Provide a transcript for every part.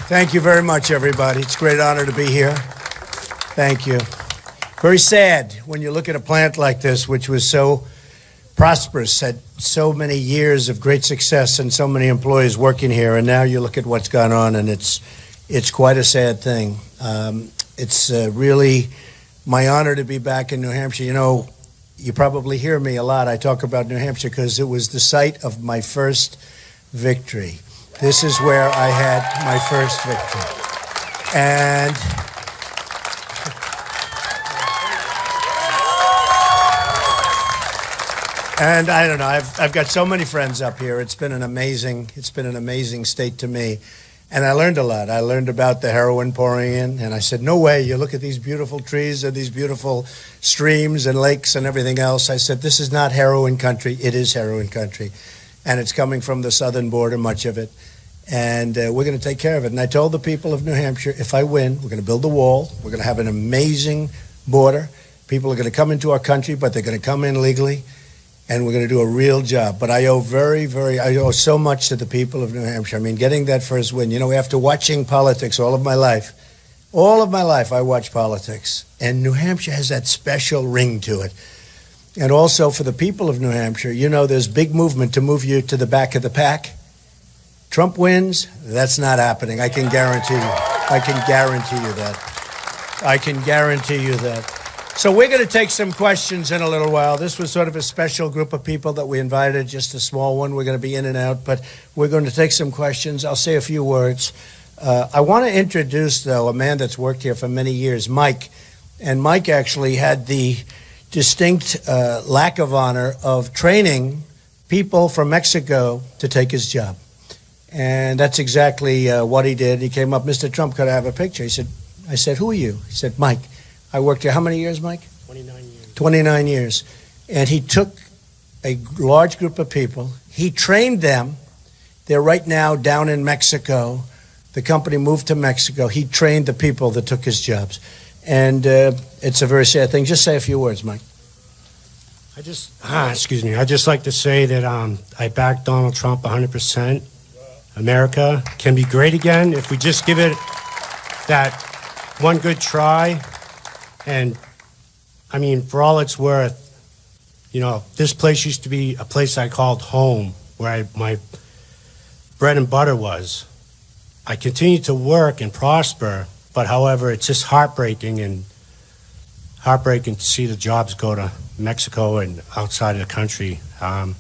Thank you very much, everybody. It's a great honor to be here. Thank you. Very sad when you look at a plant like this, which was so prosperous, had so many years of great success and so many employees working here, and now you look at what's gone on, and it's quite a sad thing. It's really my honor to be back in New Hampshire. You know, you probably hear me a lot. I talk about New Hampshire because it was the site of my first victory. This is where I had my first victory. And I don't know, I've got so many friends up here. It's been an amazing state to me. And I learned a lot. I learned about the heroin pouring in, and I said, no way, you look at these beautiful trees and these beautiful streams and lakes and everything else. I said, this is not heroin country. It is heroin country. And it's coming from the southern border, much of it. And we're going to take care of it. And I told the people of New Hampshire, if I win, we're going to build a wall. We're going to have an amazing border. People are going to come into our country, but they're going to come in legally. And we're going to do a real job. But I owe I owe so much to the people of New Hampshire. I mean, getting that first win, you know, after watching politics all of my life I watched politics. And New Hampshire has that special ring to it. And also for the people of New Hampshire, you know, there's big movement to move you to the back of the pack. Trump wins, that's not happening. I can guarantee you. I can guarantee you that. I can guarantee you that. So we're going to take some questions in a little while. This was sort of a special group of people that we invited, just a small one. We're going to be in and out, but we're going to take some questions. I'll say a few words. I want to introduce, though, a man that's worked here for many years, Mike. And Mike actually had the distinct lack of honor of training people from Mexico to take his job. And that's exactly what he did. He came up, Mr. Trump, could I have a picture? I said, who are you? He said, Mike. I worked here how many years, Mike? 29 years. 29 years. And he took a large group of people. He trained them. They're right now down in Mexico. The company moved to Mexico. He trained the people that took his jobs. And it's a very sad thing. Just say a few words, Mike. I just like to say that I back Donald Trump 100%. America can be great again if we just give it that one good try. And, I mean, for all it's worth, you know, this place used to be a place I called home, where my bread and butter was. I continue to work and prosper, but, however, it's just heartbreaking to see the jobs go to Mexico and outside of the country. I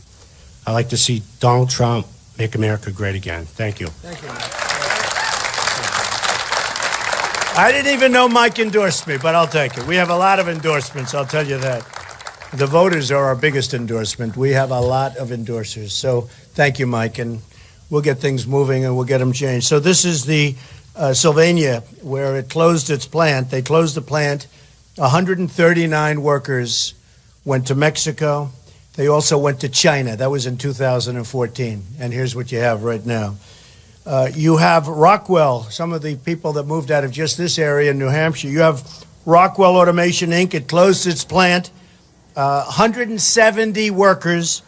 like to see Donald Trump make America great again. Thank you. Thank you. I didn't even know Mike endorsed me, but I'll take it. We have a lot of endorsements, I'll tell you that. The voters are our biggest endorsement. We have a lot of endorsers. So thank you, Mike, and we'll get things moving and we'll get them changed. So this is the Sylvania, where it closed its plant. They closed the plant. 139 workers went to Mexico. They also went to China. That was in 2014. And here's what you have right now. You have Rockwell, some of the people that moved out of just this area in New Hampshire. You have Rockwell Automation, Inc. It closed its plant. 170 workers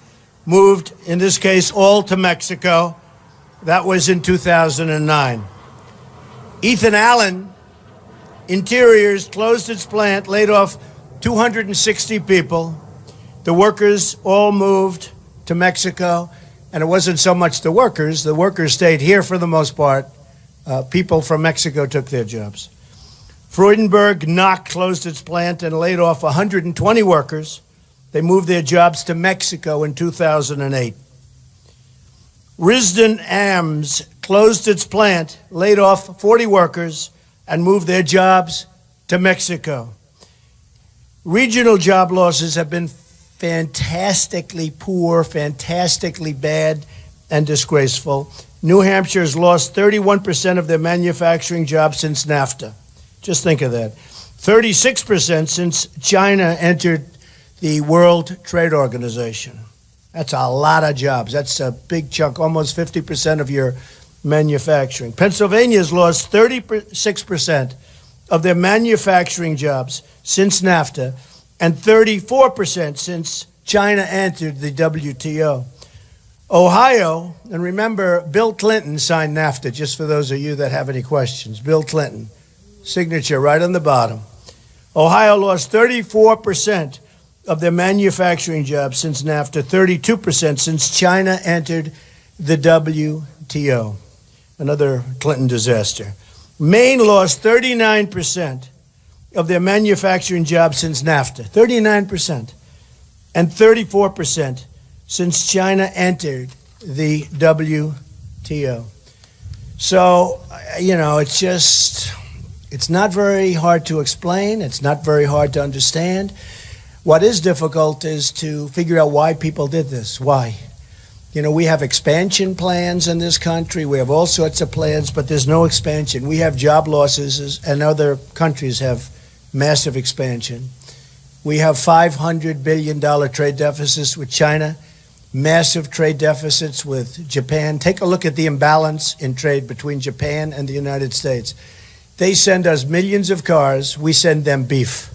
moved, in this case, all to Mexico. That was in 2009. Ethan Allen Interiors closed its plant, laid off 260 people. The workers all moved to Mexico. And it wasn't so much the workers stayed here for the most part. People from Mexico took their jobs. Freudenberg Knock closed its plant and laid off 120 workers. They moved their jobs to Mexico in 2008. Risden Ams closed its plant, laid off 40 workers, and moved their jobs to Mexico. Regional job losses have been fantastically poor, fantastically bad, and disgraceful. New Hampshire has lost 31% of their manufacturing jobs since NAFTA. Just think of that. 36% since China entered the World Trade Organization. That's a lot of jobs. That's a big chunk, almost 50% of your manufacturing. Pennsylvania's lost 36% of their manufacturing jobs since NAFTA, and 34% since China entered the WTO. Ohio, and remember, Bill Clinton signed NAFTA, just for those of you that have any questions. Bill Clinton, signature right on the bottom. Ohio lost 34% of their manufacturing jobs since NAFTA, 32% since China entered the WTO. Another Clinton disaster. Maine lost 39% of their manufacturing jobs since NAFTA, 39%, and 34% since China entered the WTO. So, it's not very hard to explain. It's not very hard to understand. What is difficult is to figure out why people did this. Why? We have expansion plans in this country. We have all sorts of plans, but there's no expansion. We have job losses, and other countries have massive expansion. We have $500 billion trade deficits with China, massive trade deficits with Japan. Take a look at the imbalance in trade between Japan and the United States. They send us millions of cars. We send them beef.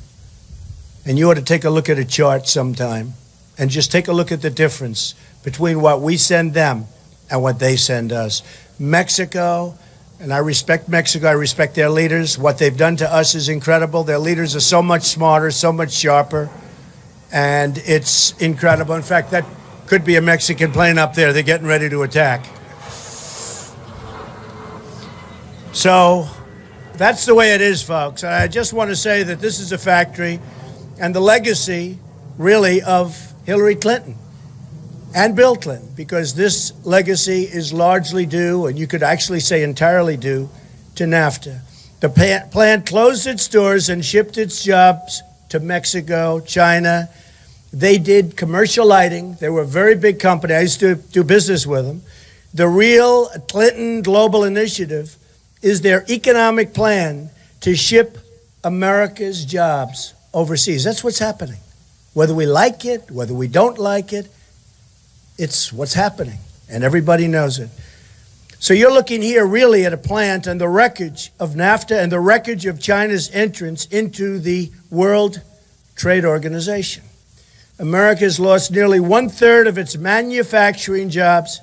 And you ought to take a look at a chart sometime and just take a look at the difference between what we send them and what they send us. Mexico, and I respect Mexico, I respect their leaders. What they've done to us is incredible. Their leaders are so much smarter, so much sharper, and it's incredible. In fact, that could be a Mexican plane up there. They're getting ready to attack. So that's the way it is, folks. I just want to say that this is a factory and the legacy, really, of Hillary Clinton and Bill Clinton, because this legacy is largely due, and you could actually say entirely due, to NAFTA. The plant closed its doors and shipped its jobs to Mexico, China. They did commercial lighting. They were a very big company. I used to do business with them. The real Clinton Global Initiative is their economic plan to ship America's jobs overseas. That's what's happening. Whether we like it, whether we don't like it, it's what's happening, and everybody knows it. So you're looking here really at a plant and the wreckage of NAFTA and the wreckage of China's entrance into the World Trade Organization. America has lost nearly 1/3 of its manufacturing jobs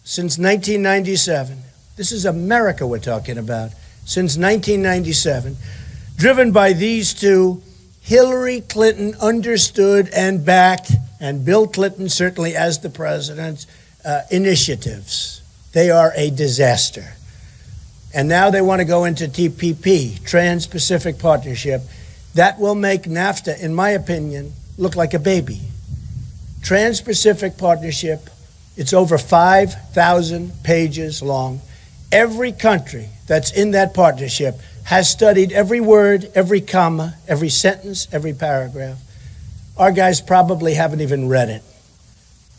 since 1997. This is America we're talking about. Since 1997, driven by these two Hillary Clinton understood and backed, and Bill Clinton certainly as the president, initiatives. They are a disaster. And now they want to go into TPP, Trans-Pacific Partnership. That will make NAFTA, in my opinion, look like a baby. Trans-Pacific Partnership, it's over 5,000 pages long. Every country that's in that partnership has studied every word, every comma, every sentence, every paragraph. Our guys probably haven't even read it.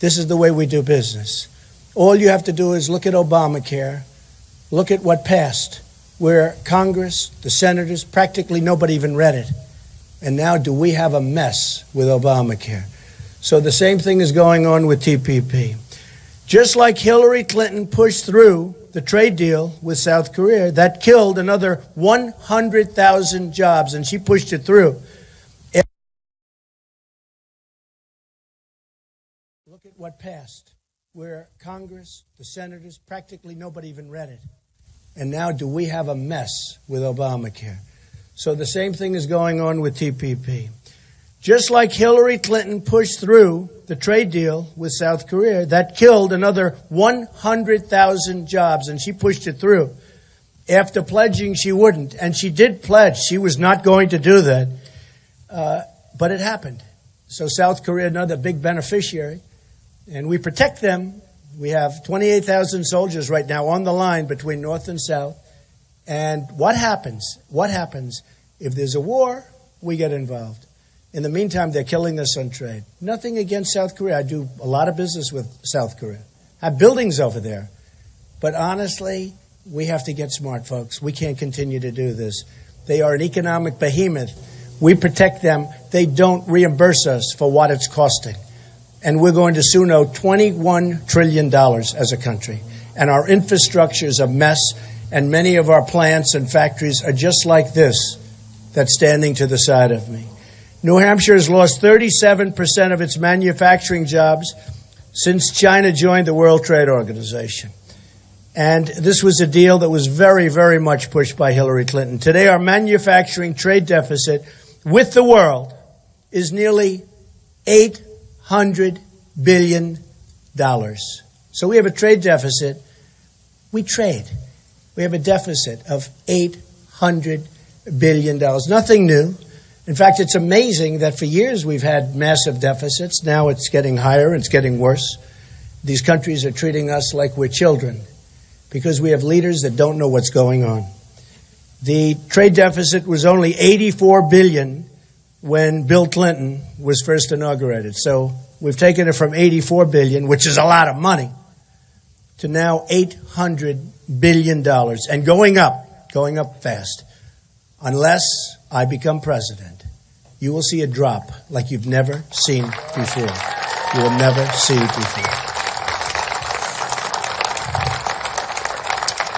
This is the way we do business. All you have to do is look at Obamacare, look at what passed, where Congress, the senators, practically nobody even read it. And now do we have a mess with Obamacare? So the same thing is going on with TPP. Just like Hillary Clinton pushed through the trade deal with South Korea, that killed another 100,000 jobs, and she pushed it through. Look at what passed, where Congress, the senators, practically nobody even read it. And now do we have a mess with Obamacare? So the same thing is going on with TPP. Just like Hillary Clinton pushed through the trade deal with South Korea, that killed another 100,000 jobs, and she pushed it through. After pledging she wouldn't, and she did pledge she was not going to do that, but it happened. So South Korea, another big beneficiary, and we protect them. We have 28,000 soldiers right now on the line between North and South. And what happens? What happens? If there's a war, we get involved. In the meantime, they're killing us on trade. Nothing against South Korea. I do a lot of business with South Korea. I have buildings over there. But honestly, we have to get smart, folks. We can't continue to do this. They are an economic behemoth. We protect them. They don't reimburse us for what it's costing. And we're going to soon owe $21 trillion as a country. And our infrastructure is a mess. And many of our plants and factories are just like this that's standing to the side of me. New Hampshire has lost 37% of its manufacturing jobs since China joined the World Trade Organization. And this was a deal that was very, very much pushed by Hillary Clinton. Today, our manufacturing trade deficit with the world is nearly $800 billion. So we have a trade deficit. We trade. We have a deficit of $800 billion. Nothing new. In fact, it's amazing that for years we've had massive deficits. Now it's getting higher. It's getting worse. These countries are treating us like we're children because we have leaders that don't know what's going on. The trade deficit was only $84 billion when Bill Clinton was first inaugurated. So we've taken it from $84 billion, which is a lot of money, to now $800 billion and going up fast. Unless I become president, you will see a drop like you've never seen before. You will never see before.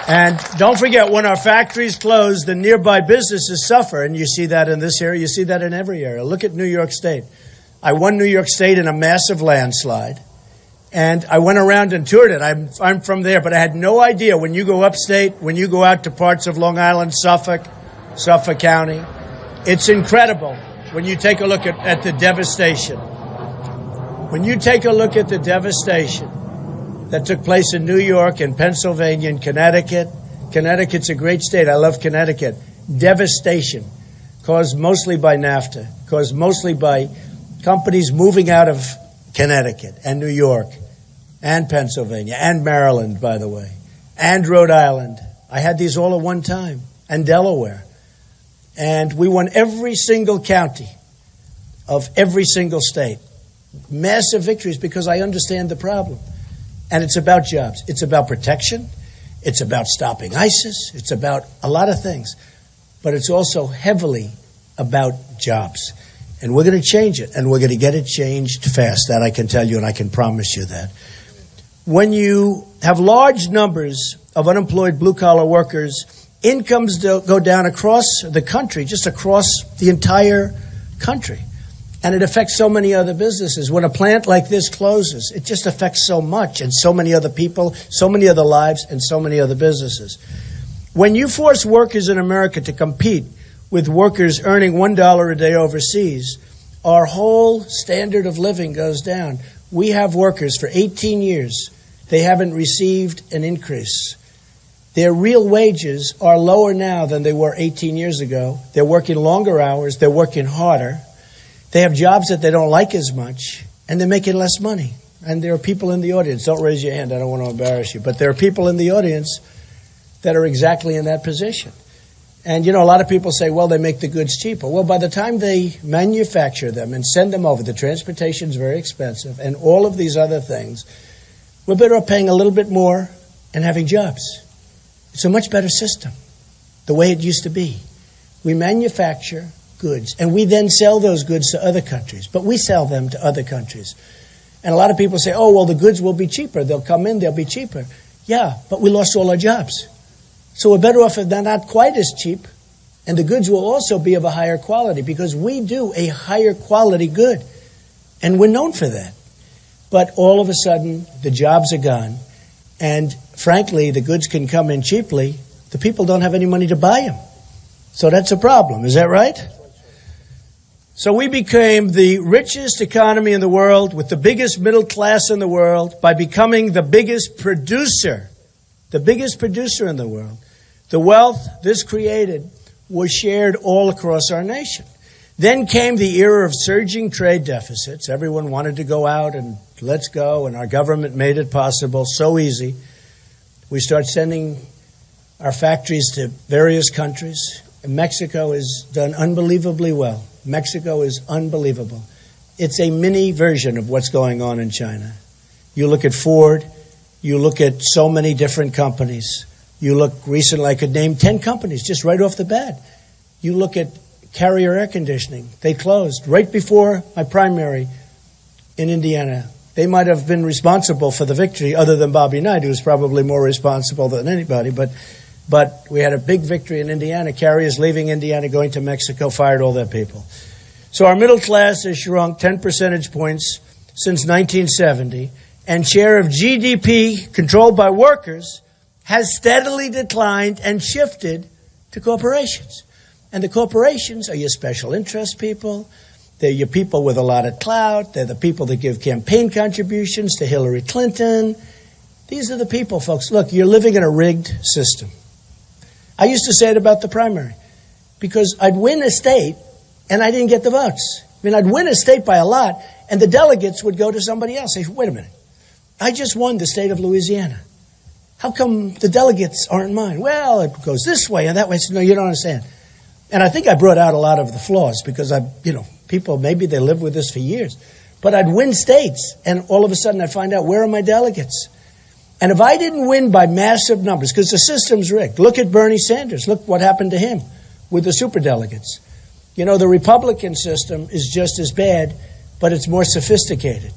And don't forget, when our factories close, the nearby businesses suffer. And you see that in this area. You see that in every area. Look at New York State. I won New York State in a massive landslide. And I went around and toured it. I'm from there, but I had no idea. When you go upstate, when you go out to parts of Long Island, Suffolk County, it's incredible when you take a look at the devastation. When you take a look at the devastation that took place in New York and Pennsylvania and Connecticut. Connecticut's a great state. I love Connecticut. Devastation caused mostly by NAFTA, caused mostly by companies moving out of Connecticut and New York and Pennsylvania and Maryland, by the way, and Rhode Island. I had these all at one time, and Delaware. And we won every single county of every single state. Massive victories because I understand the problem. And it's about jobs. It's about protection. It's about stopping ISIS. It's about a lot of things. But it's also heavily about jobs. And we're going to change it. And we're going to get it changed fast. That I can tell you, and I can promise you that. When you have large numbers of unemployed blue-collar workers, incomes go down across the country, just across the entire country. And it affects so many other businesses. When a plant like this closes, it just affects so much and so many other people, so many other lives, and so many other businesses. When you force workers in America to compete with workers earning $1 a day overseas, our whole standard of living goes down. We have workers for 18 years. They haven't received an increase. Their real wages are lower now than they were 18 years ago. They're working longer hours. They're working harder. They have jobs that they don't like as much, and they're making less money. And there are people in the audience. Don't raise your hand. I don't want to embarrass you. But there are people in the audience that are exactly in that position. And, you know, a lot of people say, well, they make the goods cheaper. Well, by the time they manufacture them and send them over, the transportation is very expensive, and all of these other things, we're better off paying a little bit more and having jobs. It's a much better system, the way it used to be. We manufacture goods, and we then sell those goods to other countries. But we sell them to other countries. And a lot of people say, oh, well, the goods will be cheaper. They'll come in, they'll be cheaper. Yeah, but we lost all our jobs. So we're better off if they're not quite as cheap. And the goods will also be of a higher quality because we do a higher quality good. And we're known for that. But all of a sudden, the jobs are gone. And frankly, the goods can come in cheaply. The people don't have any money to buy them. So that's a problem. Is that right? So we became the richest economy in the world with the biggest middle class in the world by becoming the biggest producer in the world. The wealth this created was shared all across our nation. Then came the era of surging trade deficits. Everyone wanted to go out and let's go, and our government made it possible, so easy. We start sending our factories to various countries. And Mexico has done unbelievably well. Mexico is unbelievable. It's a mini version of what's going on in China. You look at Ford, you look at so many different companies. You look recently, I could name 10 companies just right off the bat. You look at Carrier Air Conditioning. They closed right before my primary in Indiana. They might have been responsible for the victory, other than Bobby Knight, who was probably more responsible than anybody. But we had a big victory in Indiana. Carriers leaving Indiana, going to Mexico, fired all their people. So our middle class has shrunk 10 percentage points since 1970. and share of GDP controlled by workers has steadily declined and shifted to corporations. And the corporations are your special interest people. They're your people with a lot of clout. They're the people that give campaign contributions to Hillary Clinton. These are the people, folks. Look, you're living in a rigged system. I used to say it about the primary, because I'd win a state and I didn't get the votes. I mean, I'd win a state by a lot, and the delegates would go to somebody else. Say, wait a minute. I just won the state of Louisiana. How come the delegates aren't mine? Well, it goes this way and that way. I said, no, you don't understand. And I think I brought out a lot of the flaws because people, maybe they live with this for years. But I'd win states, and all of a sudden I'd find out, where are my delegates? And if I didn't win by massive numbers, because the system's rigged, look at Bernie Sanders. Look what happened to him with the superdelegates. You know, the Republican system is just as bad, but it's more sophisticated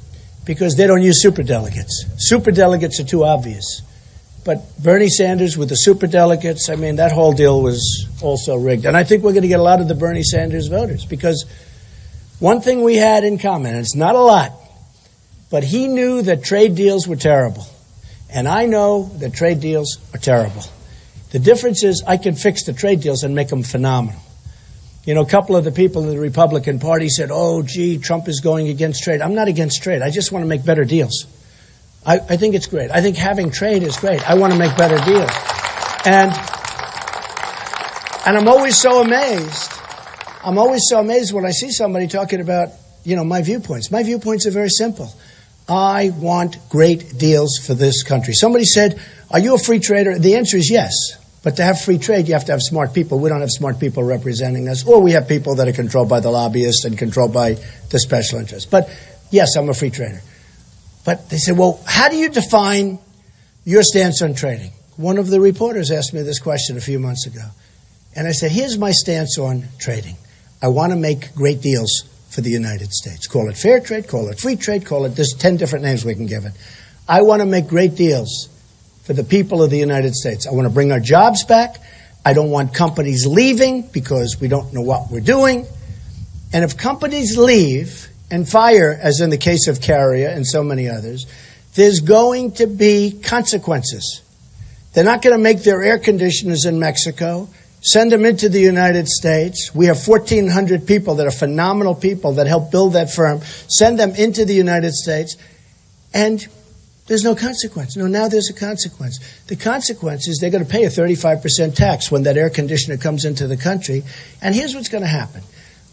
because they don't use superdelegates. Superdelegates are too obvious. But Bernie Sanders with the superdelegates, I mean, that whole deal was also rigged. And I think we're going to get a lot of the Bernie Sanders voters because one thing we had in common, and it's not a lot, but he knew that trade deals were terrible. And I know that trade deals are terrible. The difference is I can fix the trade deals and make them phenomenal. You know, a couple of the people in the Republican Party said, oh, gee, Trump is going against trade. I'm not against trade. I just want to make better deals. I think it's great. I think having trade is great. I want to make better deals. And I'm always so amazed. I'm always so amazed when I see somebody talking about, my viewpoints. My viewpoints are very simple. I want great deals for this country. Somebody said, are you a free trader? The answer is yes. But to have free trade, you have to have smart people. We don't have smart people representing us. Or we have people that are controlled by the lobbyists and controlled by the special interests. But yes, I'm a free trader. But they said, well, how do you define your stance on trading? One of the reporters asked me this question a few months ago. And I said, here's my stance on trading. I want to make great deals for the United States. Call it fair trade, call it free trade, there's 10 different names we can give it. I want to make great deals for the people of the United States. I want to bring our jobs back. I don't want companies leaving because we don't know what we're doing. And if companies leave and fire, as in the case of Carrier and so many others, there's going to be consequences. They're not going to make their air conditioners in Mexico, send them into the United States. We have 1,400 people that are phenomenal people that help build that firm, send them into the United States, and there's no consequence. No, now there's a consequence. The consequence is they're going to pay a 35% tax when that air conditioner comes into the country. And here's what's going to happen.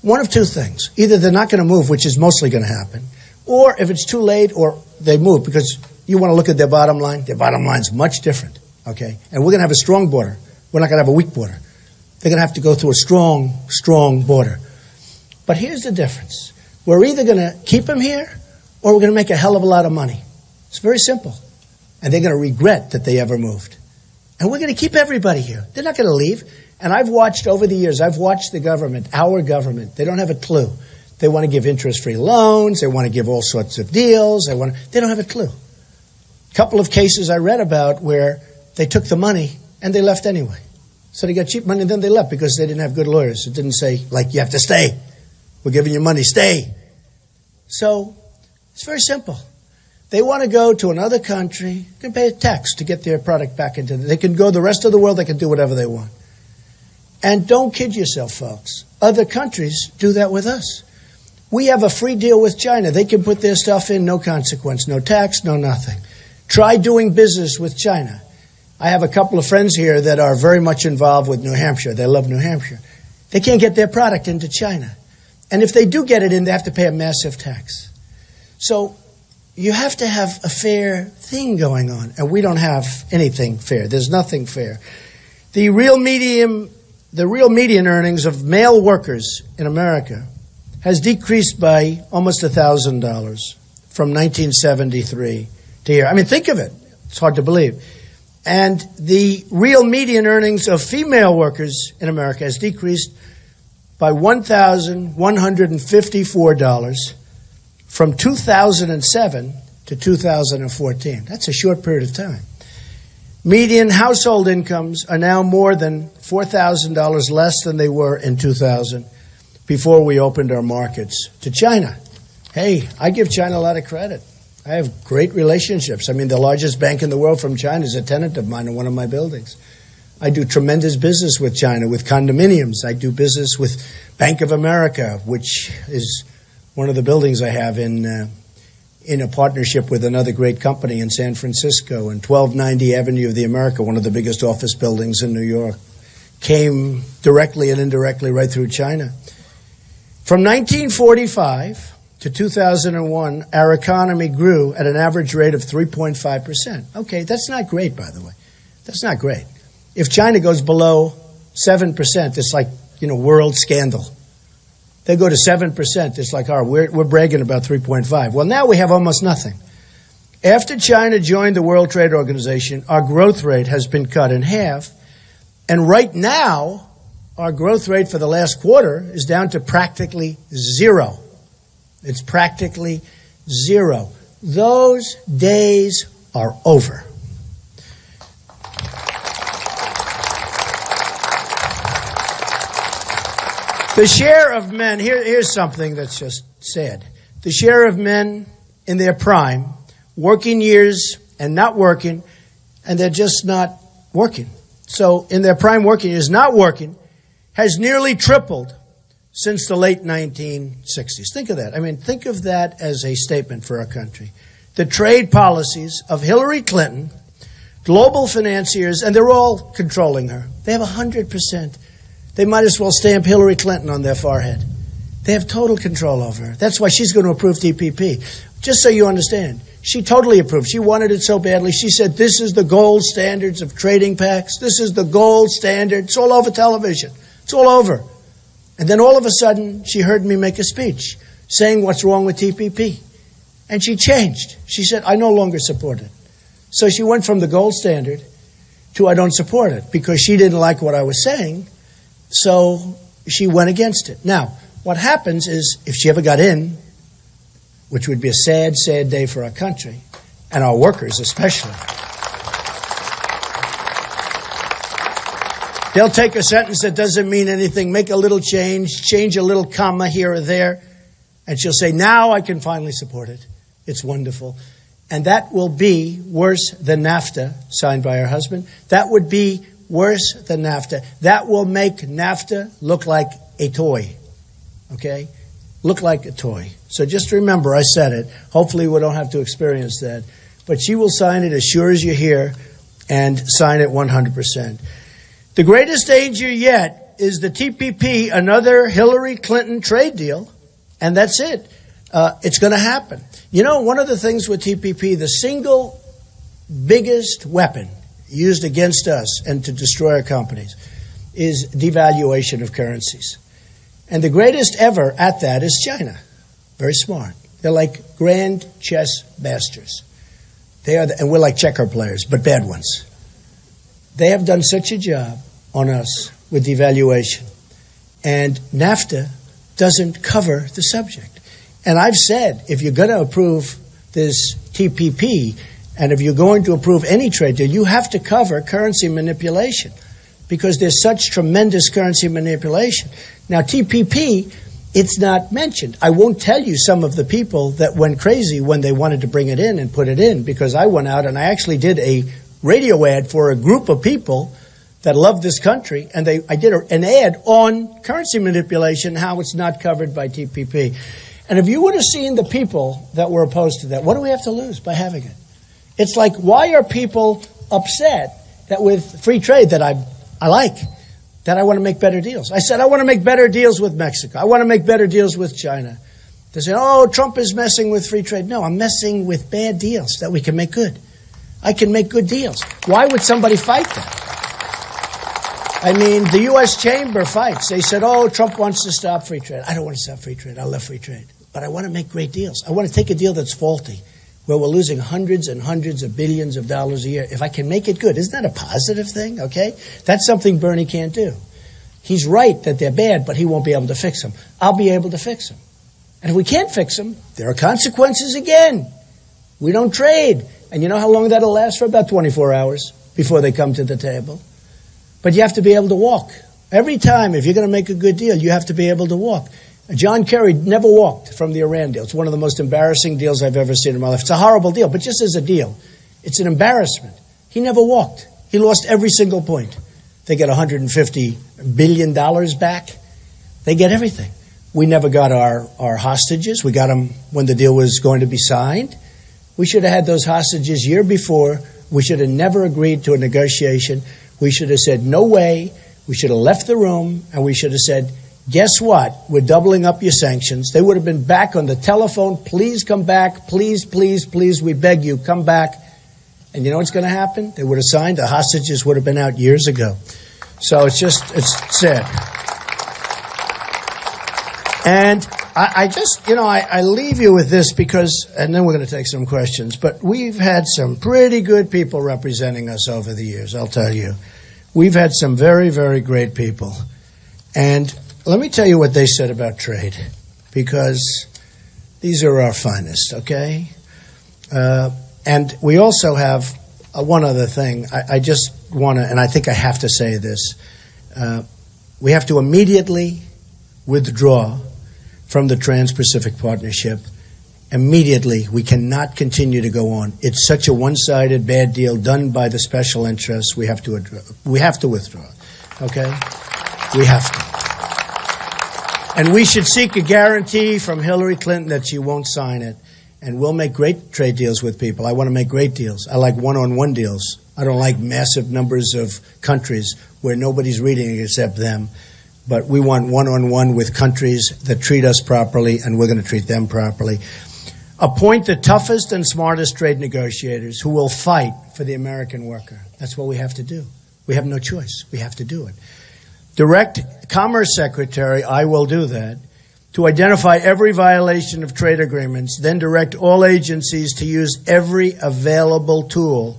One of two things. Either they're not going to move, which is mostly going to happen, or if it's too late, or they move, because you want to look at their bottom line. Their bottom line's much different, okay? And we're going to have a strong border. We're not going to have a weak border. They're going to have to go through a strong, strong border. But here's the difference. We're either going to keep them here, or we're going to make a hell of a lot of money. It's very simple. And they're going to regret that they ever moved. And we're going to keep everybody here. They're not going to leave. And I've watched over the years, I've watched the government, our government. They don't have a clue. They want to give interest-free loans. They want to give all sorts of deals. They don't have a clue. A couple of cases I read about where they took the money and they left anyway. So they got cheap money and then they left because they didn't have good lawyers. It didn't say, like, you have to stay. We're giving you money, stay. So it's very simple. They want to go to another country, can pay a tax to get their product back into it. They can go the rest of the world, they can do whatever they want. And don't kid yourself, folks. Other countries do that with us. We have a free deal with China. They can put their stuff in, no consequence, no tax, no nothing. Try doing business with China. I have a couple of friends here that are very much involved with New Hampshire. They love New Hampshire. They can't get their product into China. And if they do get it in, they have to pay a massive tax. So you have to have a fair thing going on. And we don't have anything fair. There's nothing fair. The real median earnings of male workers in America has decreased by almost $1,000 from 1973 to here. I mean, think of it. It's hard to believe. And the real median earnings of female workers in America has decreased by $1,154 from 2007 to 2014. That's a short period of time. Median household incomes are now more than $4,000 less than they were in 2000 before we opened our markets to China. Hey, I give China a lot of credit. I have great relationships. I mean, the largest bank in the world from China is a tenant of mine in one of my buildings. I do tremendous business with China, with condominiums. I do business with Bank of America, which is one of the buildings I have in a partnership with another great company in San Francisco, and 1290 Avenue of the America, one of the biggest office buildings in New York, came directly and indirectly right through China. From 1945 to 2001, our economy grew at an average rate of 3.5%. Okay, that's not great, by the way. That's not great. If China goes below 7%, it's like, world scandal. They go to 7%, it's like, we're bragging about 3.5. Well, now we have almost nothing. After China joined the World Trade Organization, our growth rate has been cut in half. And right now, our growth rate for the last quarter is down to practically zero. It's practically zero. Those days are over. The share of men, here's something that's just sad. The share of men in their prime, working years and not working, and they're just not working. So in their prime working years, not working, has nearly tripled since the late 1960s. Think of that. I mean, think of that as a statement for our country. The trade policies of Hillary Clinton, global financiers, and they're all controlling her. They have 100%. They might as well stamp Hillary Clinton on their forehead. They have total control over her. That's why she's going to approve TPP. Just so you understand, she totally approved. She wanted it so badly. She said, this is the gold standards of trading pacts. This is the gold standard. It's all over television. It's all over. And then all of a sudden, she heard me make a speech saying what's wrong with TPP. And she changed. She said, I no longer support it. So she went from the gold standard to I don't support it because she didn't like what I was saying. So she went against it. Now, what happens is if she ever got in, which would be a sad, sad day for our country, and our workers especially, they'll take a sentence that doesn't mean anything, make a little change a little comma here or there, and she'll say, now I can finally support it. It's wonderful. And that will be worse than NAFTA, signed by her husband. That would be worse than NAFTA. That will make NAFTA look like a toy. Okay? Look like a toy. So just remember, I said it. Hopefully we don't have to experience that. But she will sign it as sure as you're here and sign it 100%. The greatest danger yet is the TPP, another Hillary Clinton trade deal, and that's it. It's going to happen. One of the things with TPP, the single biggest weapon used against us and to destroy our companies is devaluation of currencies. And the greatest ever at that is China. Very smart. They're like grand chess masters. They are, and we're like checker players, but bad ones. They have done such a job on us with devaluation. And NAFTA doesn't cover the subject. And I've said, if you're going to approve this TPP, and if you're going to approve any trade deal, you have to cover currency manipulation because there's such tremendous currency manipulation. Now, TPP, it's not mentioned. I won't tell you some of the people that went crazy when they wanted to bring it in and put it in because I went out and I actually did a radio ad for a group of people that love this country, and I did an ad on currency manipulation, how it's not covered by TPP. And if you would have seen the people that were opposed to that, what do we have to lose by having it? It's like, why are people upset that with free trade that I like, that I want to make better deals? I said, I want to make better deals with Mexico. I want to make better deals with China. They said, oh, Trump is messing with free trade. No, I'm messing with bad deals that we can make good. I can make good deals. Why would somebody fight that? I mean, the U.S. Chamber fights. They said, oh, Trump wants to stop free trade. I don't want to stop free trade. I love free trade. But I want to make great deals. I want to take a deal that's faulty, where we're losing hundreds and hundreds of billions of dollars a year. If I can make it good, isn't that a positive thing? Okay? That's something Bernie can't do. He's right that they're bad, but he won't be able to fix them. I'll be able to fix them. And if we can't fix them, there are consequences again. We don't trade. And you know how long that'll last? For about 24 hours before they come to the table. But you have to be able to walk. Every time, if you're going to make a good deal, you have to be able to walk. John Kerry never walked from the Iran deal. It's one of the most embarrassing deals I've ever seen in my life. It's a horrible deal, but just as a deal, it's an embarrassment. He never walked. He lost every single point. They get $150 billion back. They get everything. We never got our hostages. We got them when the deal was going to be signed. We should have had those hostages year before. We should have never agreed to a negotiation. We should have said, no way. We should have left the room, and we should have said, guess what? We're doubling up your sanctions. They would have been back on the telephone. Please come back. Please, please, please, we beg you, come back. And you know what's going to happen? They would have signed. The hostages would have been out years ago. So it's sad. And I leave you with this because, and then we're going to take some questions, but we've had some pretty good people representing us over the years, I'll tell you. We've had some very, very great people. And let me tell you what they said about trade, because these are our finest, okay? And we also have one other thing. I just want to, and I think I have to say this. We have to immediately withdraw from the Trans-Pacific Partnership. Immediately. We cannot continue to go on. It's such a one-sided bad deal done by the special interests. We have to withdraw. Okay? We have to. And we should seek a guarantee from Hillary Clinton that she won't sign it. And we'll make great trade deals with people. I want to make great deals. I like one-on-one deals. I don't like massive numbers of countries where nobody's reading it except them. But we want one-on-one with countries that treat us properly, and we're going to treat them properly. Appoint the toughest and smartest trade negotiators who will fight for the American worker. That's what we have to do. We have no choice. We have to do it. Direct Commerce Secretary, I will do that, to identify every violation of trade agreements, then direct all agencies to use every available tool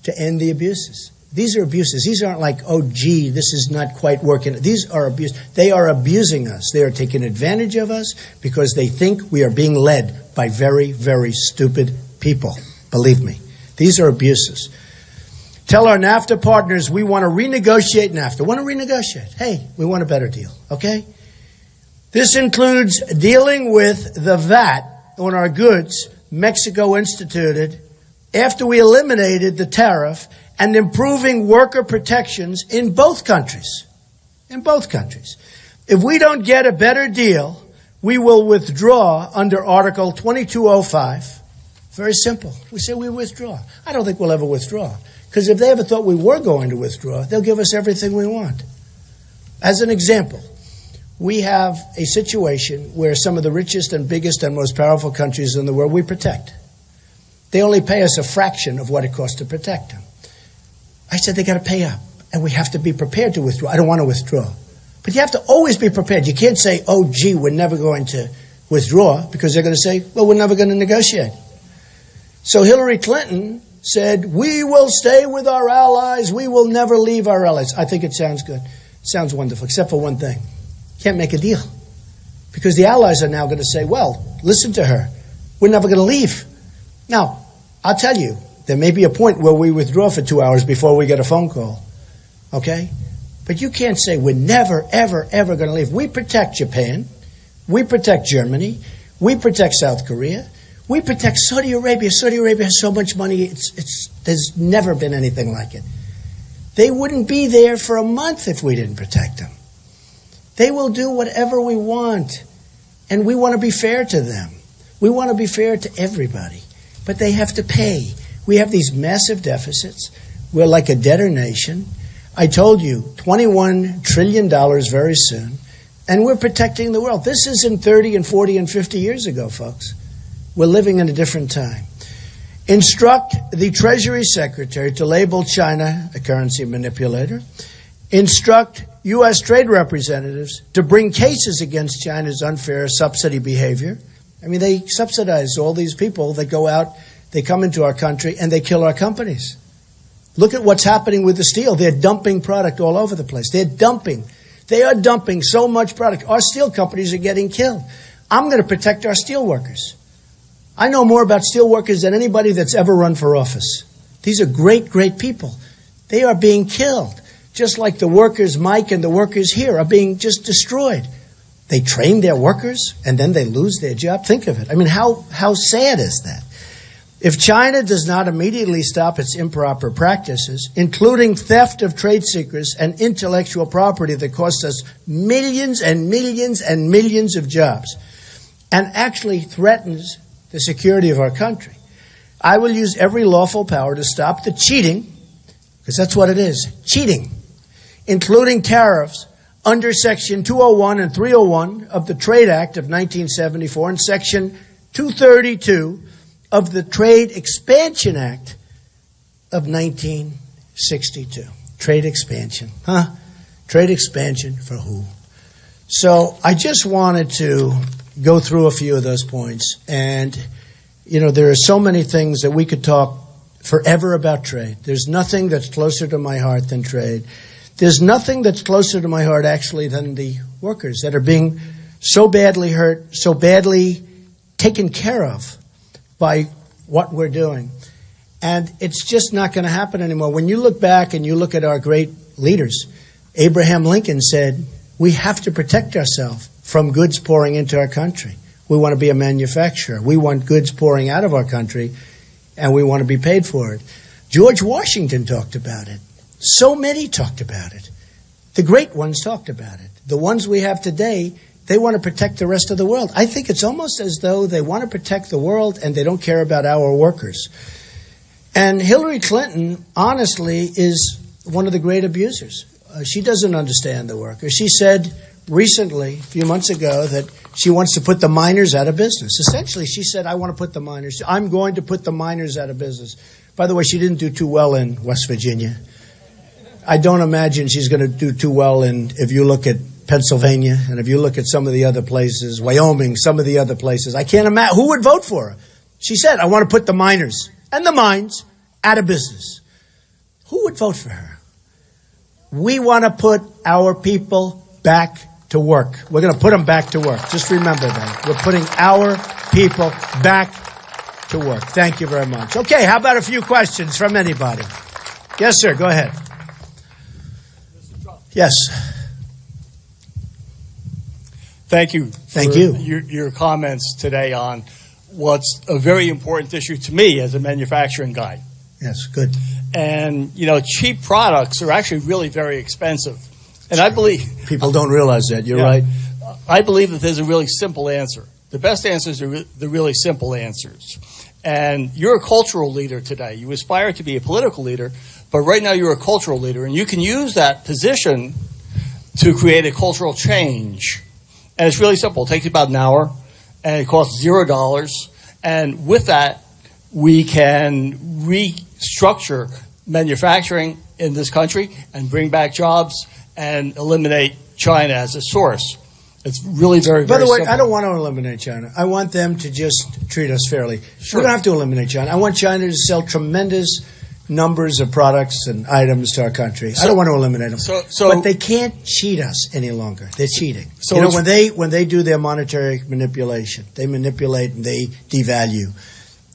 to end the abuses. These are abuses. These aren't like, oh, gee, this is not quite working. These are abuses. They are abusing us. They are taking advantage of us because they think we are being led by very, very stupid people. Believe me. These are abuses. Tell our NAFTA partners we want to renegotiate NAFTA. Want to renegotiate. Hey, we want a better deal, okay? This includes dealing with the VAT on our goods Mexico instituted after we eliminated the tariff and improving worker protections in both countries. In both countries. If we don't get a better deal, we will withdraw under Article 2205. Very simple. We say we withdraw. I don't think we'll ever withdraw. Because if they ever thought we were going to withdraw, they'll give us everything we want. As an example, we have a situation where some of the richest and biggest and most powerful countries in the world we protect. They only pay us a fraction of what it costs to protect them. I said they got to pay up, and we have to be prepared to withdraw. I don't want to withdraw. But you have to always be prepared. You can't say, oh, gee, we're never going to withdraw, because they're going to say, well, we're never going to negotiate. So Hillary Clinton said, we will stay with our allies. We will never leave our allies. I think it sounds good. It sounds wonderful, except for one thing. Can't make a deal. Because the allies are now going to say, well, listen to her. We're never going to leave. Now, I'll tell you, there may be a point where we withdraw for 2 hours before we get a phone call. Okay? But you can't say we're never, ever, ever going to leave. We protect Japan. We protect Germany. We protect South Korea. We protect Saudi Arabia. Saudi Arabia has so much money, there's never been anything like it. They wouldn't be there for a month if we didn't protect them. They will do whatever we want. And we want to be fair to them. We want to be fair to everybody. But they have to pay. We have these massive deficits. We're like a debtor nation. I told you, $21 trillion very soon. And we're protecting the world. This isn't 30 and 40 and 50 years ago, folks. We're living in a different time. Instruct the Treasury Secretary to label China a currency manipulator. Instruct U.S. trade representatives to bring cases against China's unfair subsidy behavior. I mean, they subsidize all these people that go out, they come into our country, and they kill our companies. Look at what's happening with the steel. They're dumping product all over the place. They're dumping. They are dumping so much product. Our steel companies are getting killed. I'm going to protect our steel workers. I know more about steel workers than anybody that's ever run for office. These are great, great people. They are being killed. Just like the workers, Mike, and the workers here are being just destroyed. They train their workers and then they lose their job. Think of it. I mean, how sad is that? If China does not immediately stop its improper practices, including theft of trade secrets and intellectual property that costs us millions and millions and millions of jobs, and actually threatens the security of our country, I will use every lawful power to stop the cheating, because that's what it is, cheating, including tariffs under Section 201 and 301 of the Trade Act of 1974 and Section 232 of the Trade Expansion Act of 1962. Trade expansion, huh? Trade expansion for who? So I just wanted to go through a few of those points. And, you know, there are so many things that we could talk forever about trade. There's nothing that's closer to my heart than trade. There's nothing that's closer to my heart, actually, than the workers that are being so badly hurt, so badly taken care of by what we're doing. And it's just not going to happen anymore. When you look back and you look at our great leaders, Abraham Lincoln said, we have to protect ourselves from goods pouring into our country. We want to be a manufacturer. We want goods pouring out of our country, and we want to be paid for it. George Washington talked about it. So many talked about it. The great ones talked about it. The ones we have today, they want to protect the rest of the world. I think it's almost as though they want to protect the world and they don't care about our workers. And Hillary Clinton, honestly, is one of the great abusers. She doesn't understand the workers. She said recently, a few months ago, that she wants to put the miners out of business. Essentially, she said, I'm going to put the miners out of business. By the way, she didn't do too well in West Virginia. I don't imagine she's going to do too well if you look at Pennsylvania, and if you look at some of the other places, Wyoming, some of the other places. I can't imagine who would vote for her. She said, I want to put the miners and the mines out of business. Who would vote for her? We want to put our people back to work. We're going to put them back to work. Just remember that. We're putting our people back to work. Thank you very much. Okay, how about a few questions from anybody? Yes, sir, go ahead. Yes. Thank you. Thank you. Your comments today on what's a very important issue to me as a manufacturing guy. Yes, good. And, you know, cheap products are actually really very expensive. And I believe... People don't realize that. You're right. I believe that there's a really simple answer. The best answers are the really simple answers. And you're a cultural leader today. You aspire to be a political leader, but right now you're a cultural leader. And you can use that position to create a cultural change. And it's really simple. It takes about an hour, and it costs $0. And with that, we can restructure manufacturing in this country and bring back jobs and eliminate China as a source. It's really very, By very the way, simple. I don't want to eliminate China. I want them to just treat us fairly. Sure. We don't have to eliminate China. I want China to sell tremendous numbers of products and items to our country. I don't want to eliminate them. But they can't cheat us any longer. They're cheating. So you know, when they do their monetary manipulation, they manipulate and they devalue.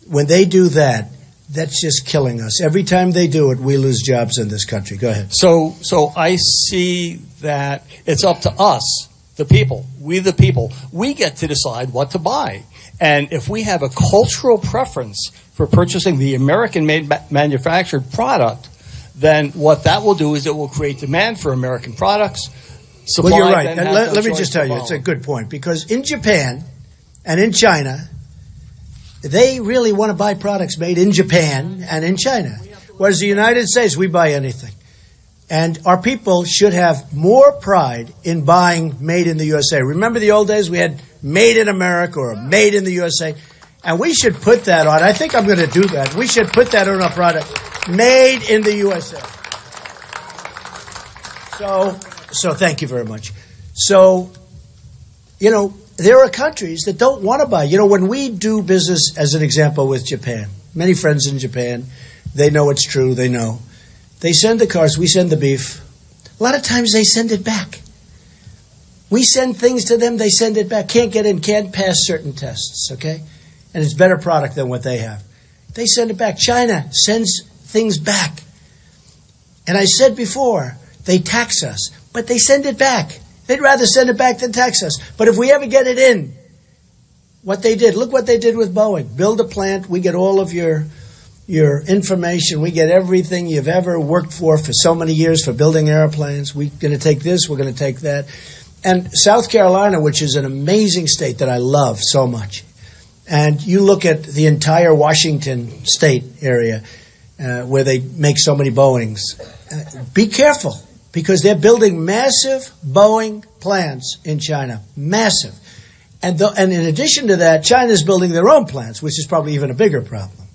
When they do that, that's just killing us. Every time they do it, we lose jobs in this country. Go ahead. So I see that it's up to us, the people. We, the people, we get to decide what to buy. And if we have a cultural preference for purchasing the American-made manufactured product, then what that will do is it will create demand for American products. Well, you're right. And let me just tell you, it's a good point. Because in Japan and in China, they really want to buy products made in Japan and in China. Whereas the United States, we buy anything. And our people should have more pride in buying made in the USA. Remember the old days we had made in America or made in the USA? And we should put that on. I think I'm going to do that. We should put that on our product. Made in the USA. So thank you very much. So, you know, there are countries that don't want to buy. You know, when we do business, as an example, with Japan, many friends in Japan, they know it's true, they know. They send the cars, we send the beef. A lot of times they send it back. We send things to them, they send it back. Can't get in, can't pass certain tests, okay? And it's better product than what they have. They send it back. China sends things back. And I said before, they tax us, but they send it back. They'd rather send it back than tax us. But if we ever get it in, what they did, look what they did with Boeing. Build a plant, we get all of your information, we get everything you've ever worked for so many years for building airplanes. We're going to take this, we're going to take that. And South Carolina, which is an amazing state that I love so much, and you look at the entire Washington state area where they make so many Boeings, be careful, because they're building massive Boeing plants in China, massive. And in addition to that, China's building their own plants, which is probably even a bigger problem.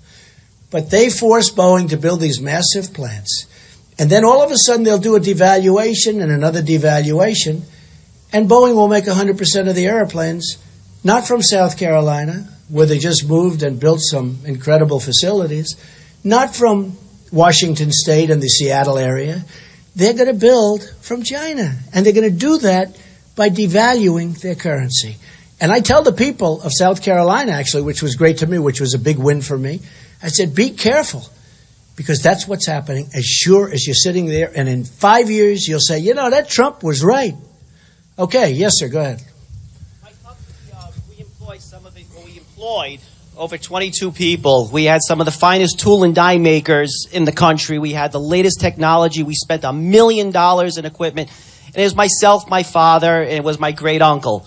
But they force Boeing to build these massive plants. And then all of a sudden they'll do a devaluation and another devaluation, and Boeing will make 100% of the airplanes, not from South Carolina, where they just moved and built some incredible facilities, not from Washington State and the Seattle area. They're going to build from China. And they're going to do that by devaluing their currency. And I tell the people of South Carolina, actually, which was great to me, which was a big win for me, I said, be careful, because that's what's happening as sure as you're sitting there. And in 5 years, you'll say, you know, that Trump was right. Okay, yes, sir, go ahead. My company, we employed over 22 people. We had some of the finest tool and die makers in the country. We had the latest technology. We spent $1 million in equipment. And it was myself, my father, and it was my great uncle.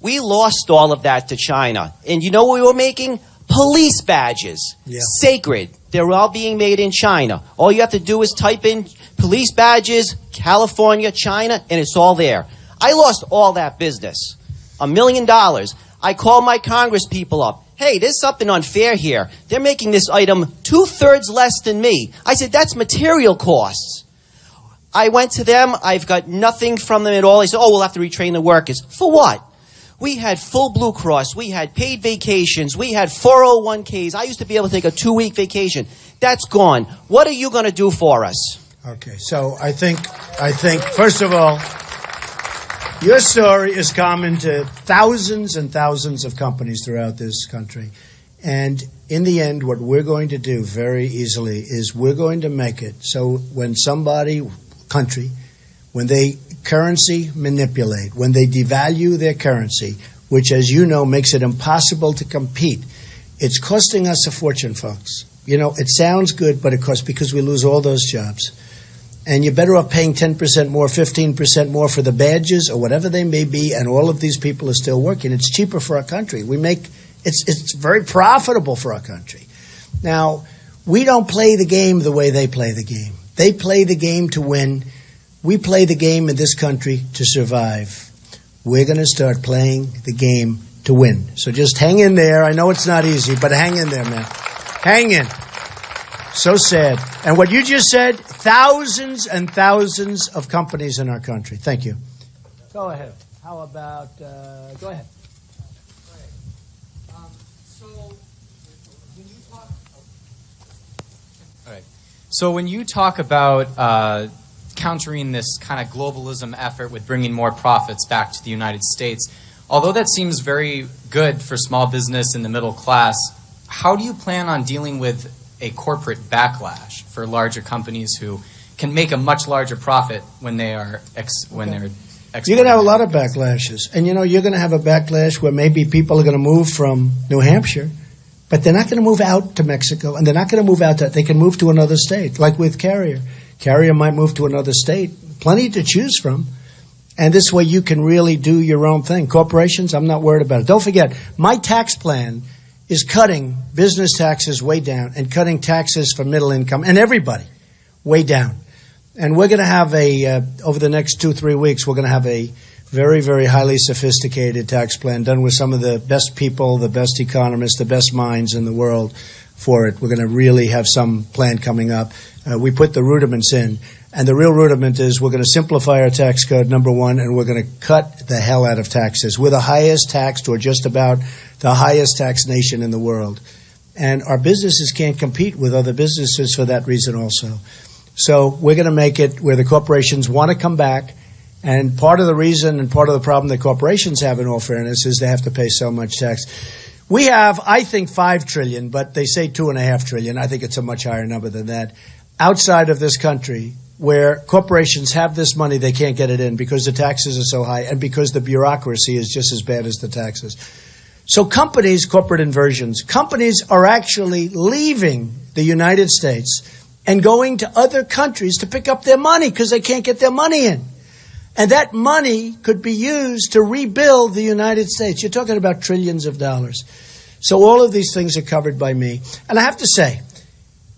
We lost all of that to China. And you know what we were making? Police badges. Yeah. Sacred. They're all being made in China. All you have to do is type in police badges, California, China, and it's all there. I lost all that business. $1 million. I called my Congress people up. Hey, there's something unfair here. They're making this item 2/3 less than me. I said, that's material costs. I went to them. I've got nothing from them at all. They said, oh, we'll have to retrain the workers. For what? We had full Blue Cross. We had paid vacations. We had 401ks. I used to be able to take a 2-week vacation. That's gone. What are you going to do for us? Okay, so I think, first of all, your story is common to thousands and thousands of companies throughout this country. And in the end, what we're going to do very easily is we're going to make it so when when they currency manipulate, when they devalue their currency, which, as you know, makes it impossible to compete, it's costing us a fortune, folks. You know, it sounds good, but it costs, because we lose all those jobs. And you're better off paying 10% more, 15% more for the badges or whatever they may be, and all of these people are still working. It's cheaper for our country. It's very profitable for our country. Now, we don't play the game the way they play the game. They play the game to win. We play the game in this country to survive. We're going to start playing the game to win. So just hang in there. I know it's not easy, but hang in there, man. Hang in. So sad. And what you just said, thousands and thousands of companies in our country. Thank you. Go ahead. How about, go ahead. So when you talk about countering this kind of globalism effort with bringing more profits back to the United States, although that seems very good for small business and the middle class, how do you plan on dealing with a corporate backlash for larger companies who can make a much larger profit when they are when they're exporting? You're going to have a lot of backlashes. And, you know, you're going to have a backlash where maybe people are going to move from New Hampshire, but they're not going to move out to Mexico, and they're not going to move out they can move to another state, like with Carrier. Carrier might move to another state. Plenty to choose from. And this way you can really do your own thing. Corporations, I'm not worried about it. Don't forget, my tax plan is cutting business taxes way down and cutting taxes for middle income and everybody way down. And we're going to have over the next 2-3 weeks, we're going to have a very, very highly sophisticated tax plan done with some of the best people, the best economists, the best minds in the world for it. We're going to really have some plan coming up. We put the rudiments in, and the real rudiment is we're going to simplify our tax code, number one, and we're going to cut the hell out of taxes. We're the highest taxed, or just about the highest taxed nation in the world. And our businesses can't compete with other businesses for that reason also. So we're going to make it where the corporations want to come back. And part of the reason and part of the problem that corporations have, in all fairness, is they have to pay so much tax. We have, I think, $5 trillion, but they say $2.5 trillion. I think it's a much higher number than that. Outside of this country, where corporations have this money, they can't get it in because the taxes are so high and because the bureaucracy is just as bad as the taxes. So companies, corporate inversions, companies are actually leaving the United States and going to other countries to pick up their money because they can't get their money in. And that money could be used to rebuild the United States. You're talking about trillions of dollars. So all of these things are covered by me. And I have to say,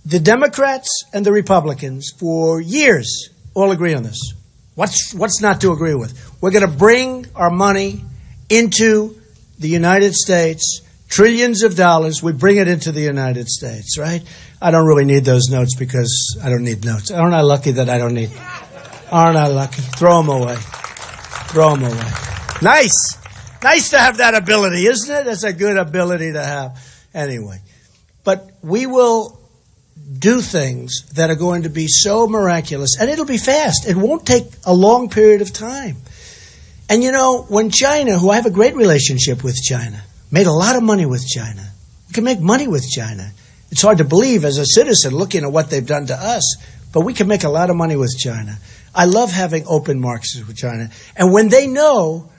the Democrats and the Republicans for years all agree on this. What's not to agree with? We're going to bring our money into the United States, trillions of dollars. We bring it into the United States, right? I don't really need those notes because I don't need notes. Aren't I lucky that I don't need? Aren't I lucky? Throw them away. Throw them away. Nice. Nice to have that ability, isn't it? That's a good ability to have. Anyway, but we will do things that are going to be so miraculous, and it'll be fast. It won't take a long period of time. And you know, when China, who I have a great relationship with China, made a lot of money with China, we can make money with China. It's hard to believe as a citizen looking at what they've done to us, but we can make a lot of money with China. I love having open markets with China. And when they know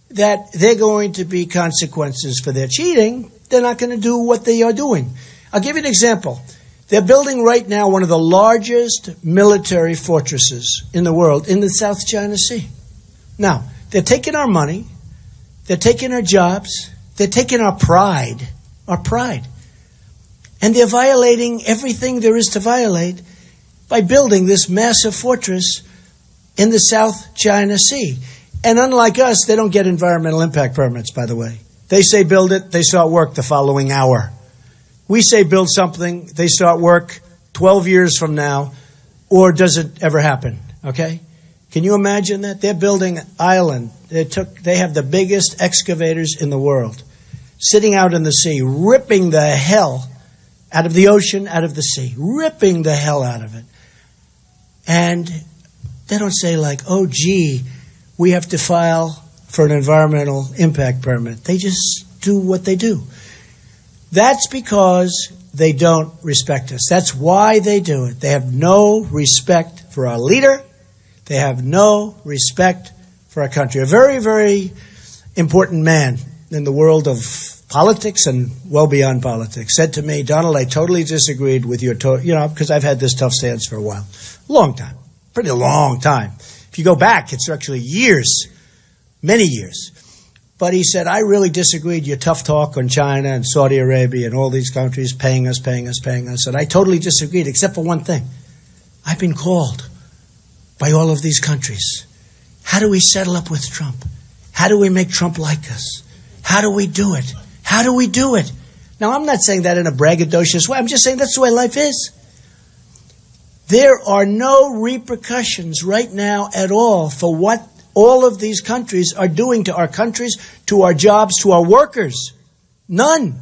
that they're going to be consequences for their cheating, they're not going to do what they are doing. I'll give you an example. They're building right now one of the largest military fortresses in the world in the South China Sea. Now, they're taking our money, they're taking our jobs, they're taking our pride, and they're violating everything there is to violate by building this massive fortress in the South China Sea. And unlike us, they don't get environmental impact permits, by the way. They say build it, they start work the following hour. We say build something, they start work 12 years from now, or does it ever happen, okay? Can you imagine that? They're building an island. They have the biggest excavators in the world, sitting out in the sea, ripping the hell out of the ocean, out of the sea, ripping the hell out of it. And they don't say like, oh, gee, we have to file for an environmental impact permit. They just do what they do. That's because they don't respect us. That's why they do it. They have no respect for our leader. They have no respect for our country. A very, very important man in the world of politics and well beyond politics said to me, Donald, I totally disagreed with your, because I've had this tough stance for a while. Long time. Pretty long time. If you go back, it's actually years, many years. But he said, I really disagreed your tough talk on China and Saudi Arabia and all these countries paying us. And I totally disagreed, except for one thing. I've been called by all of these countries. How do we settle up with Trump? How do we make Trump like us? How do we do it? How do we do it? Now, I'm not saying that in a braggadocious way. I'm just saying that's the way life is. There are no repercussions right now at all for what all of these countries are doing to our countries, to our jobs, to our workers. None.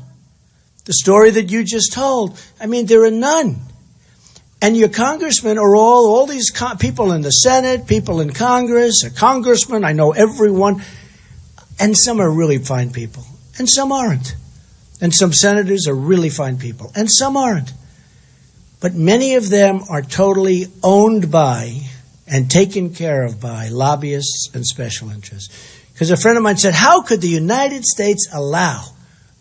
The story that you just told, I mean, there are none. And your congressmen are all these people in the Senate, people in Congress, a congressman, I know everyone. And some are really fine people, and some aren't. And some senators are really fine people, and some aren't. But many of them are totally owned by and taken care of by lobbyists and special interests. Because a friend of mine said, how could the United States allow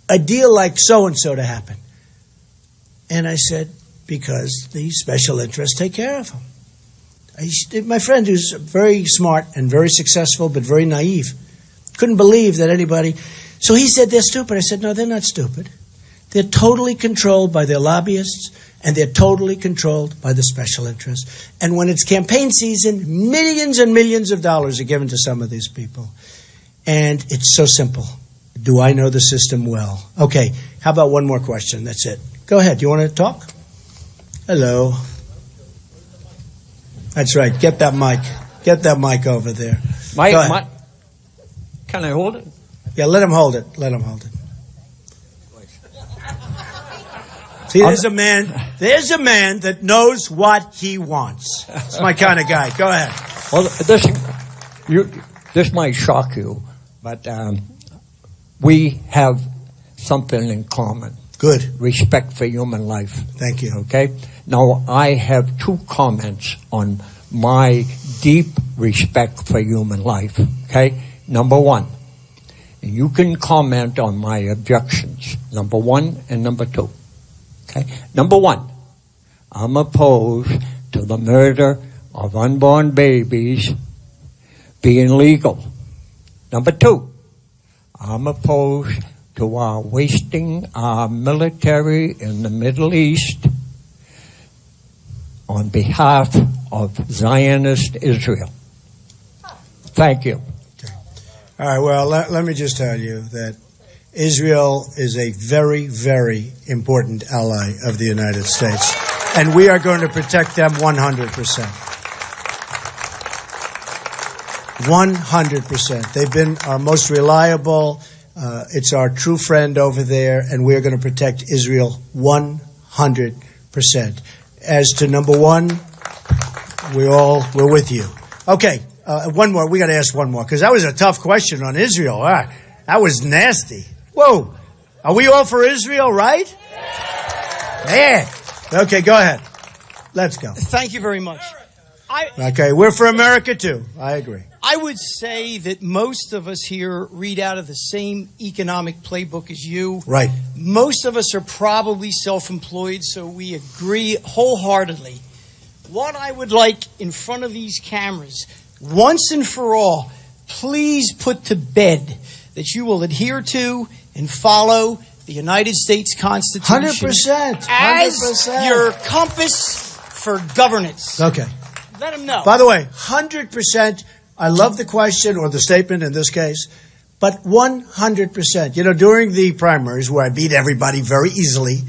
a deal like so-and-so to happen? And I said, because the special interests take care of them. My friend, who's very smart and very successful but very naive, couldn't believe that anybody... So he said, they're stupid. I said, no, they're not stupid. They're totally controlled by their lobbyists, and they're totally controlled by the special interests. And when it's campaign season, millions and millions of dollars are given to some of these people. And it's so simple. Do I know the system well? Okay, how about one more question? That's it. Go ahead. You want to talk? Hello. That's right. Get that mic. Get that mic over there. Can I hold it? Yeah, let him hold it. Let him hold it. See, there's a man that knows what he wants. It's my kind of guy. Go ahead. Well, this might shock you, but we have something in common. Good. Respect for human life. Thank you. Okay? Now, I have two comments on my deep respect for human life, okay? Number one, and you can comment on my objections, number one and number two, okay? Number one, I'm opposed to the murder of unborn babies being legal. Number two, I'm opposed to our wasting our military in the Middle East on behalf of Zionist Israel. Thank you. All right, well, let me just tell you that Israel is a very, very important ally of the United States, and we are going to protect them 100%. 100%. They've been our most reliable. It's our true friend over there, and we're going to protect Israel 100%. As to number one, we're with you. Okay, one more. We got to ask one more because that was a tough question on Israel. That was nasty. Whoa, are we all for Israel, right? Yeah. Okay, go ahead. Let's go. Thank you very much. Okay, we're for America too. I agree. I would say that most of us here read out of the same economic playbook as you. Right. Most of us are probably self-employed, so we agree wholeheartedly. What I would like in front of these cameras, once and for all, please put to bed that you will adhere to and follow the United States Constitution 100%. as your compass for governance. Okay. Let them know. By the way, 100%. I love the question or the statement in this case, but 100%. You know, during the primaries where I beat everybody very easily,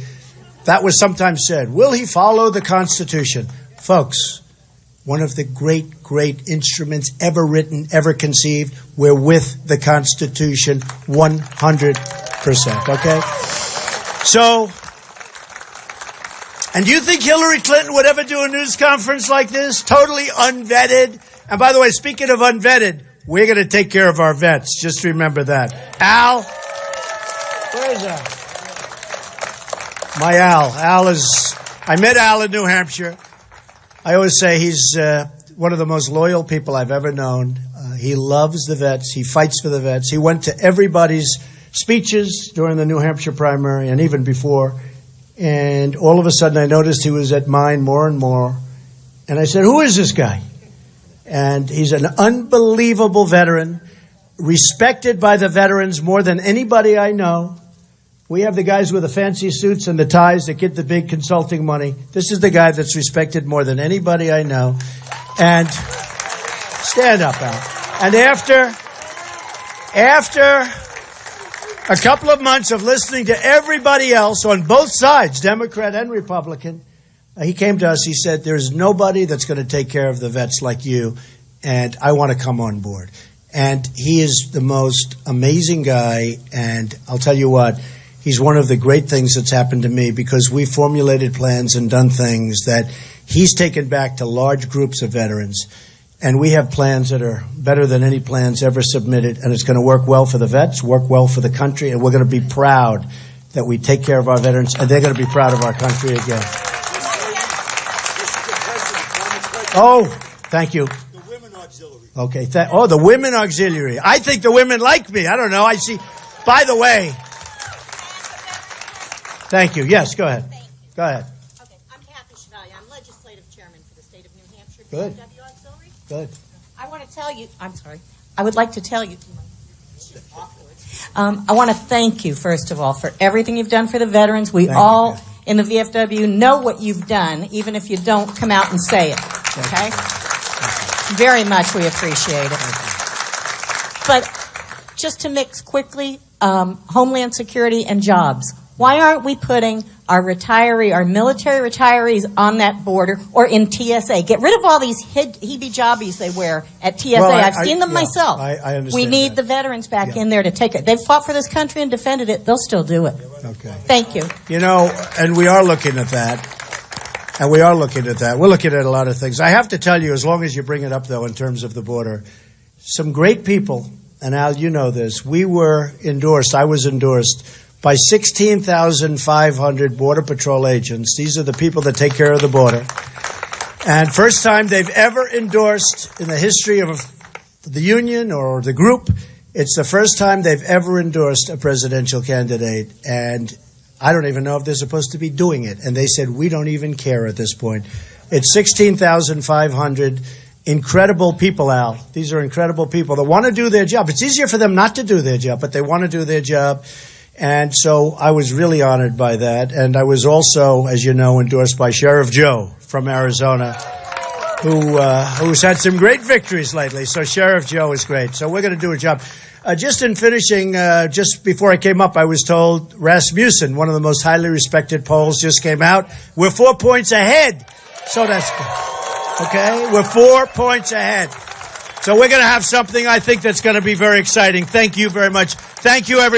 that was sometimes said, will he follow the Constitution? Folks, one of the great, great instruments ever written, ever conceived, we're with the Constitution 100%, okay? So, and do you think Hillary Clinton would ever do a news conference like this? Totally unvetted. And by the way, speaking of unvetted, we're going to take care of our vets. Just remember that. Al? Where is Al? My Al. I met Al in New Hampshire. I always say he's one of the most loyal people I've ever known. He loves the vets. He fights for the vets. He went to everybody's speeches during the New Hampshire primary and even before. And all of a sudden I noticed he was at mine more and more. And I said, who is this guy? And he's an unbelievable veteran, respected by the veterans more than anybody I know. We have the guys with the fancy suits and the ties that get the big consulting money. This is the guy that's respected more than anybody I know. And stand up, Al. And after a couple of months of listening to everybody else on both sides, Democrat and Republican, he came to us, he said, there's nobody that's going to take care of the vets like you, and I want to come on board. And he is the most amazing guy, and I'll tell you what, he's one of the great things that's happened to me because we formulated plans and done things that he's taken back to large groups of veterans. And we have plans that are better than any plans ever submitted, and it's going to work well for the vets, work well for the country, and we're going to be proud that we take care of our veterans, and they're going to be proud of our country again. Oh, thank you. The Women Auxiliary. Okay. The Women Auxiliary. I think the women like me. I don't know. I see. By the way. Thank you. Yes, go ahead. Go ahead. Okay. I'm Kathy Chevalier. I'm legislative chairman for the state of New Hampshire. Good. DFW Auxiliary. Good. I want to tell you, I'm sorry. I would like to tell you. I want to thank you, first of all, for everything you've done for the veterans. We all in the VFW know what you've done, even if you don't come out and say it. Okay? Very much we appreciate it. But just to mix quickly, Homeland Security and jobs. Why aren't we putting our military retirees on that border or in TSA? Get rid of all these heebie-jobbies they wear at TSA. Well, I've seen them myself. I understand we need that. the veterans back in there to take it. They've fought for this country and defended it. They'll still do it. Okay. Thank you. You know, and we are looking at that. And we are looking at that. We're looking at a lot of things. I have to tell you, as long as you bring it up, though, in terms of the border, some great people, and Al, you know this, I was endorsed by 16,500 Border Patrol agents. These are the people that take care of the border. And first time they've ever endorsed in the history of the union or the group, it's the first time they've ever endorsed a presidential candidate. And I don't even know if they're supposed to be doing it. And they said, we don't even care at this point. It's 16,500 incredible people, Al. These are incredible people that want to do their job. It's easier for them not to do their job, but they want to do their job. And so I was really honored by that. And I was also, as you know, endorsed by Sheriff Joe from Arizona, who's had some great victories lately. So Sheriff Joe is great. So we're going to do a job. Just in finishing, just before I came up, I was told Rasmussen, one of the most highly respected polls, just came out. We're 4 points ahead. So that's good. Okay? We're 4 points ahead. So we're going to have something I think that's going to be very exciting. Thank you very much. Thank you, everybody.